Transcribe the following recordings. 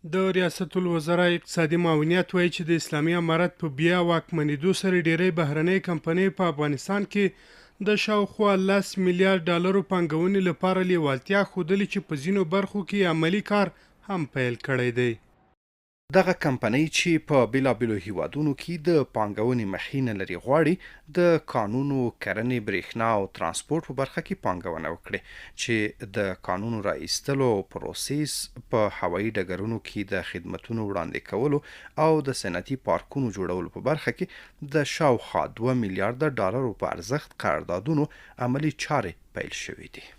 د ریاست الوزرا اقتصادي معاونیت وایي چې د اسلامي امارت په بیا واکمنېدو سره ډېری بهرنۍ کمپنۍ په افغانستان کې د شاوخوا 10 میلیارډ ډالرو پانګونې لپاره لیوالتیا ښودلې چې په ځینو برخو کې عملي کار هم پیل کړی دی. دغه کمپنۍ چې په بیلابیلو هیوادونو کې د پانګونې مخینه لري غواړي د کانونو، کرنې، برېښنا او ترانسپورټ په برخه کې پانګونه وکړي چې د کانونو را ایستلو پروسس، په هوایي ډګرونو کې د خدمتونو وړاندې کولو او د صنعتي پارکونو جوړولو په برخه کې د شاوخوا 2 میلیارډ ډالرو په ارزښت قراردادونو عملي چارې پیل شوې دي.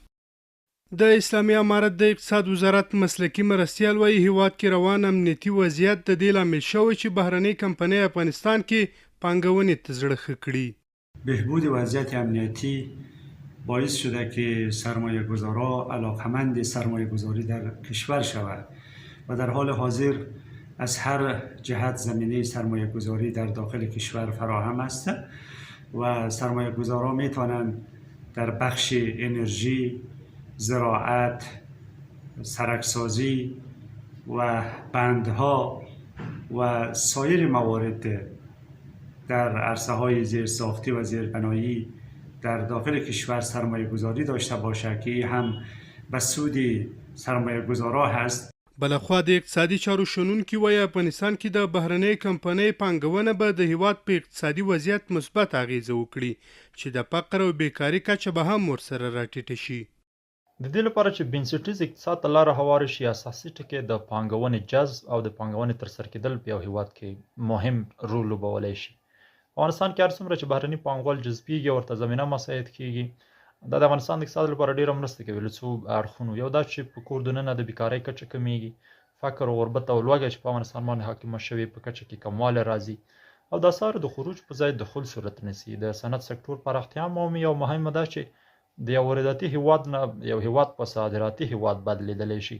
د اسلامي امارت د اقتصاد وزارت مسلکي مرستیال وایي هیواد کې روان امنیتي وضعیت د دې لامل شوی چې بهرنۍ کمپنۍ افغانستان کې پانګونې ته زړه ښه کړي. بهبود وضعیت امنیتی باعث شده که سرمایه گذارا علاقمند سرمایه گذاری در کشور شود و در حال حاضر از هر جهت زمینه سرمایه گذاری در داخل کشور فراهم است و سرمایه گذارا می توانند در بخش انرژی، زراعت، سرکسازی و بندها و سایر موارد در عرصه های زیرساختی و زیربنایی در داخل کشور سرمایه گذاری داشته باشد که هم به سود سرمایه گذارا هست. بلخوا د اقتصادي چارو شنونکي وایي افغانستان کې د بهرنۍ کمپنۍ پانګونه به د هیواد په اقتصادي وضعیت مثبت اغیزه وکړي چې د فقر او بیکاري کچه به هم ورسره راټیټه شي. د دې لپاره چې بنسټیز اقتصاد ته لاره هواره شي، اساسي ټکی د پانګونې جذب او د پانګونې ترسره کېدل په یو هیواد کې مهم رول لوبولی شي. افغانستان کې هر څومره چې بهرني پانګوال جذبېږي او ورته زمینه مساعد کېږي، دا د افغانستان د اقتصاد لپاره ډېره مرسته کوي له څو اړخونو. یو دا چې په کور دننه د بیکارۍ کچه کمیږي، فقر او غربت او لوږه چې په افغانستان باندې حاکمه شوې په کچه کې کموالی راځي، او د اسعارو د خروج په ځای دخول صورت نیسي. د صنعت سکتور پراختیا هم عمومي او مهمه ده چې د یو وارداتي هیواد نه یو هیواد په صادراتي هیواد بدلیدلی شي.